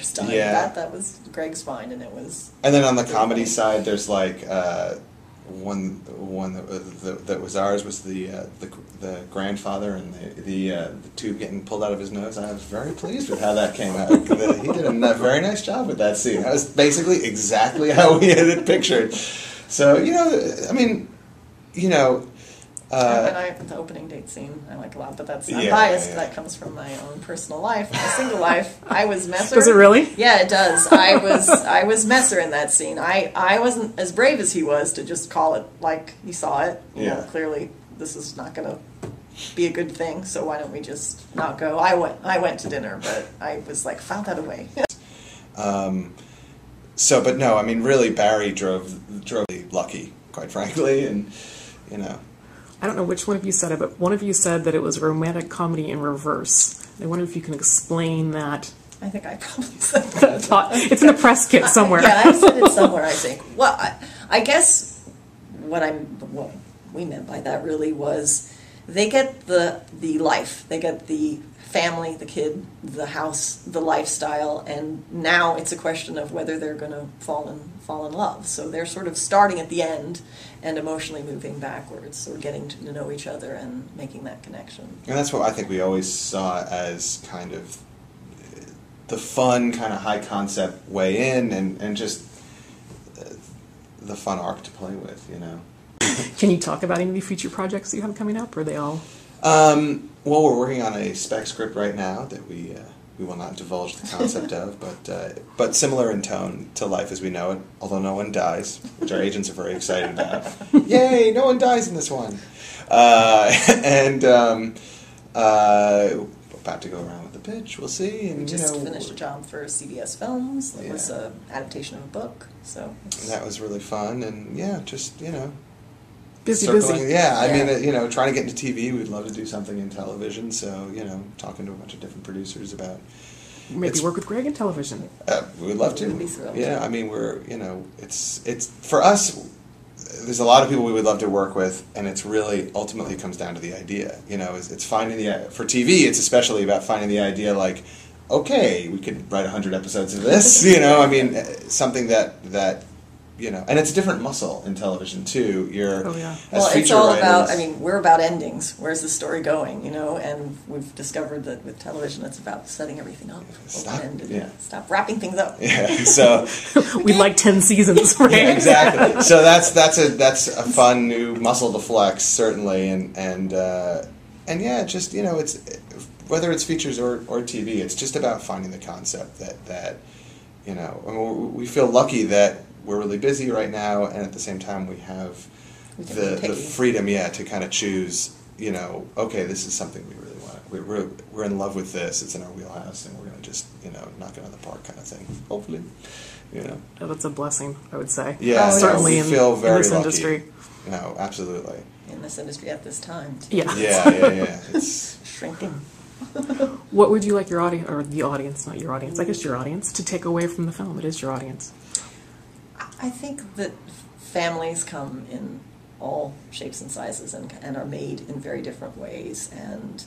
director's time. Yeah. That was Greg's find, and it was. And then on the comedy side, there's like one that was ours was the grandfather and the tube getting pulled out of his nose. I was very pleased with how that came out. He did a very nice job with that scene. That was basically exactly how we had it pictured. So I mean, and the opening date scene I like a lot, but I'm biased. Yeah. That comes from my own personal life. My single life, I was Messer. Does it really? Yeah, it does. I was Messer in that scene. I wasn't as brave as he was to just call it like he saw it. You know, clearly this is not going to be a good thing, so why don't we just not go? I went to dinner, but I was like, file that away. But no, I mean, really, Barry drove lucky, quite frankly, and I don't know which one of you said it, but one of you said that it was a romantic comedy in reverse. I wonder if you can explain that. I think I probably said that. It's in the press kit somewhere. Yeah, I said it somewhere, I think. Well, I guess what we meant by that really was they get the life, they get the family, the kid, the house, the lifestyle, and now it's a question of whether they're going to fall in love. So they're sort of starting at the end and emotionally moving backwards, sort of getting to know each other and making that connection. And that's what I think we always saw as kind of the fun, kind of high concept way in, and just the fun arc to play with, Can you talk about any future projects that you have coming up, or are they all? Well, we're working on a spec script right now that we will not divulge the concept of, but similar in tone to Life as We Know It, although no one dies, which our agents are very excited about. Yay, no one dies in this one. About to go around with the pitch, we'll see. And, we just finished a job for CBS Films. That was an adaptation of a book, so. That was really fun, and busy. Yeah, I mean, trying to get into TV, we'd love to do something in television, so, talking to a bunch of different producers about... Maybe work with Greg in television. We'd love to. We'd be thrilled. Yeah, I mean, we're, it's for us, there's a lot of people we would love to work with, and it's really, ultimately comes down to the idea, it's finding for TV, it's especially about finding the idea, like, okay, we could write 100 episodes of this, I mean, something that and it's a different muscle in television too. It's all about. I mean, we're about endings. Where's the story going? And we've discovered that with television, it's about setting everything up. Stop wrapping things up. Yeah. So we'd like 10 seasons, right? Yeah, exactly. So that's a fun new muscle to flex, certainly, and yeah, just it's whether it's features or TV, it's just about finding the concept that I mean, we feel lucky that we're really busy right now, and at the same time we have the freedom, to kind of choose, okay, this is something we really want. We're in love with this. It's in our wheelhouse, and we're going to just, knock it out of the park kind of thing, hopefully. Oh, that's a blessing, I would say. Yeah, certainly we feel very in this lucky. industry. No, absolutely. In this industry at this time, too. Yeah. Yeah. It's shrinking. What would you like your audience, or the audience, not your audience, I guess your audience, to take away from the film? It is your audience. I think that families come in all shapes and sizes and are made in very different ways. And,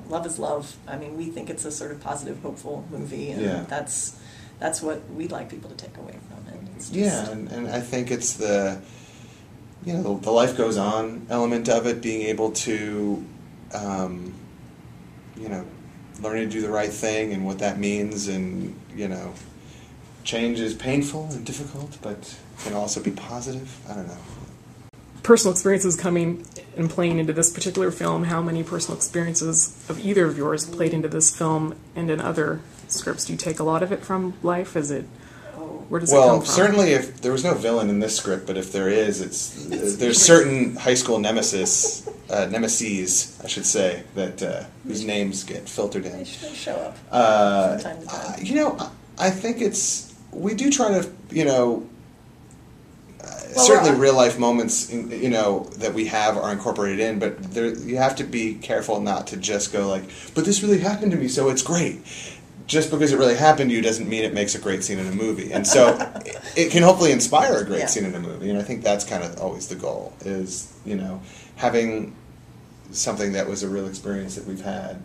love is love. I mean, we think it's a sort of positive, hopeful movie, and that's what we'd like people to take away from it. It's just, and I think it's the life goes on element of it, being able to, learning to do the right thing and what that means, and, change is painful and difficult, but can also be positive. I don't know. Personal experiences coming and playing into this particular film. How many personal experiences of either of yours played into this film and in other scripts? Do you take a lot of it from life? Where does it come from? Well, certainly if there was no villain in this script, but if there is, there's certain high school nemeses, I should say, that whose names get filtered in. They should show up from time to time. I think we do try to, certainly real life moments, that we have are incorporated in, but you have to be careful not to just go like, but this really happened to me, so it's great. Just because it really happened to you doesn't mean it makes a great scene in a movie. And so it can hopefully inspire a great scene in a movie. And I think that's kind of always the goal, is, having something that was a real experience that we've had,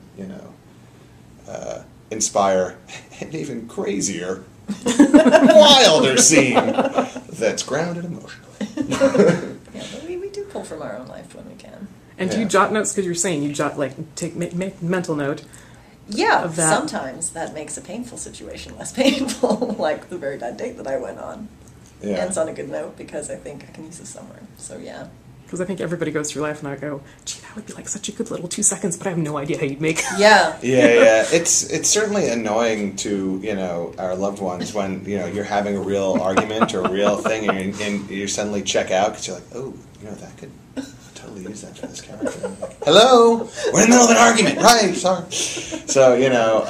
inspire an even crazier, wilder scene that's grounded emotionally. Yeah, but we do pull from our own life when we can. And do you jot notes? Because you're saying you jot, like, make mental note. Yeah, of that. Sometimes that makes a painful situation less painful, like the very bad date that I went on. Yeah. Ends on a good note because I think I can use this somewhere. So yeah. Because I think everybody goes through life and I go, gee, that would be like such a good little 2 seconds, but I have no idea how you'd make. Yeah. Yeah. It's certainly annoying to, you know, our loved ones when, you know, you're having a real argument or a real thing and you suddenly check out because you're like, oh, you know, that could totally use that for this character. Like, hello, we're in the middle of an argument, right? Sorry. So, you know,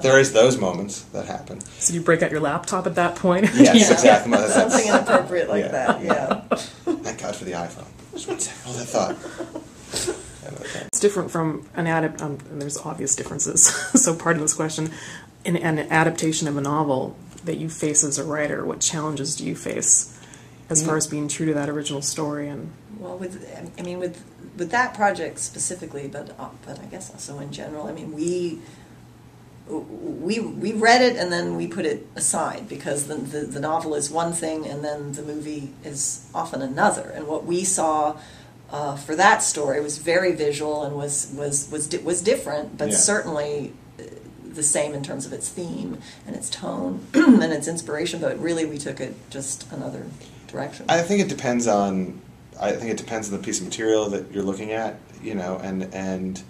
there is those moments that happen. So you break out your laptop at that point? Yes, exactly. Something inappropriate like that, yeah. Thank God for the iPhone. Just hold that thought. It's different from an and there's obvious differences, so pardon this question. In an adaptation of a novel that you face as a writer, what challenges do you face as far as being true to that original story? And well, with that project specifically, but I guess also in general, I mean, we read it and then we put it aside because the novel is one thing and then the movie is often another. And what we saw for that story was very visual and was different, but certainly the same in terms of its theme and its tone and its inspiration. But really, we took it just another direction. I think it depends on the piece of material that you're looking at, you know, and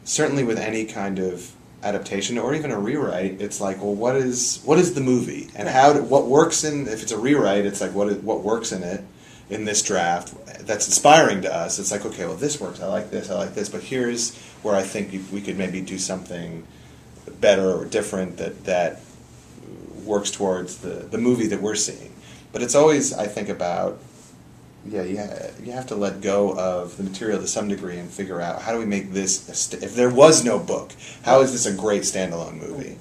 certainly with any kind of adaptation or even a rewrite, it's like, well, what is the movie and what works in, if it's a rewrite, it's like what works in it in this draft that's inspiring to us. It's like, okay, well, this works, I like this, but here's where I think we could maybe do something better or different that works towards the movie that we're seeing. But it's always, I think, about you have to let go of the material to some degree and figure out how do we make this, if there was no book, how is this a great standalone movie?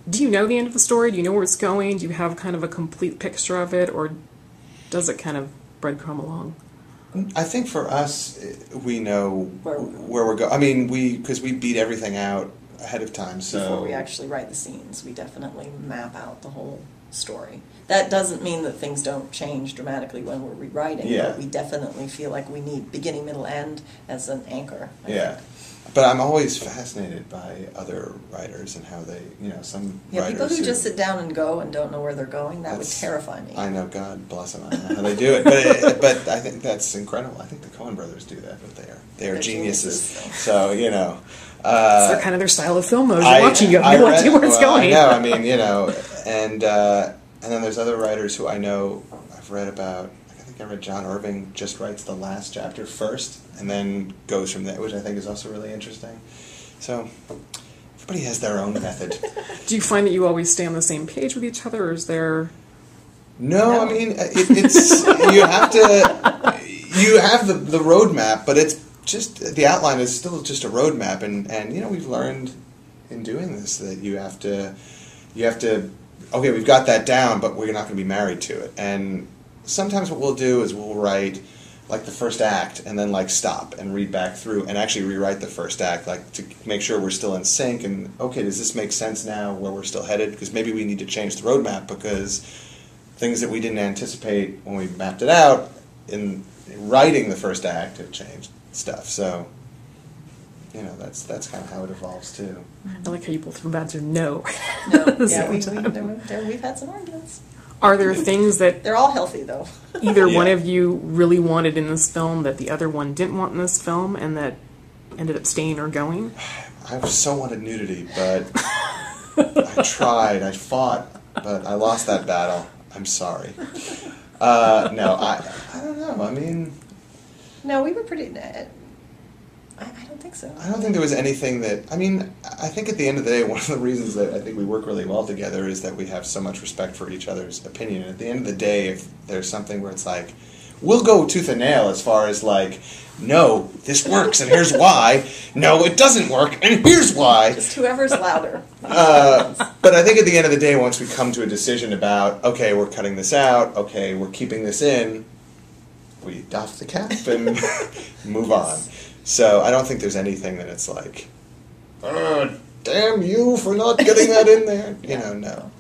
do you know the end of the story? Do you know where it's going? Do you have kind of a complete picture of it, or does it kind of breadcrumb along? I think for us, we know where we're going. I mean, because we beat everything out ahead of time. So before we actually write the scenes, we definitely map out the whole story. That doesn't mean that things don't change dramatically when we're rewriting, but we definitely feel like we need beginning, middle, end as an anchor. I think. But I'm always fascinated by other writers and how they, some writers people who just sit down and go and don't know where they're going, that would terrify me. I know, God bless them. I don't know how they do it, but I think that's incredible. I think the Coen brothers do that, but they're geniuses. So, it's kind of their style of film, though. As you're watching, you have no idea where it's going. I know, I mean, and then there's other writers who I know I've read about. I read John Irving just writes the last chapter first and then goes from there, which I think is also really interesting. So everybody has their own method. Do you find that you always stay on the same page with each other, or is there... No. I mean, it's you have the roadmap, but it's just, the outline is still just a roadmap, and we've learned in doing this that you have to, okay, we've got that down, but we're not going to be married to it. And sometimes what we'll do is we'll write like the first act and then like stop and read back through and actually rewrite the first act, like to make sure we're still in sync and, okay, does this make sense now where we're still headed? Because maybe we need to change the roadmap because things that we didn't anticipate when we mapped it out in writing the first act have changed stuff. So, that's kind of how it evolves too. I like how you both have answered no. Yeah, we've had some arguments. Are there things that... They're all healthy, though. either one of you really wanted in this film that the other one didn't want in this film and that ended up staying or going? I so wanted nudity, but I tried. I fought, but I lost that battle. I'm sorry. No, I don't know. I mean... No, we were pretty... I don't think so. I don't think there was anything that... I mean, I think at the end of the day, one of the reasons that I think we work really well together is that we have so much respect for each other's opinion. And at the end of the day, if there's something where it's like, we'll go tooth and nail as far as like, no, this works and here's why. No, it doesn't work and here's why. Just whoever's louder. But I think at the end of the day, once we come to a decision about, okay, we're cutting this out, okay, we're keeping this in, we doff the cap and move on. So I don't think there's anything that it's like, damn you for not getting that in there. You know, no.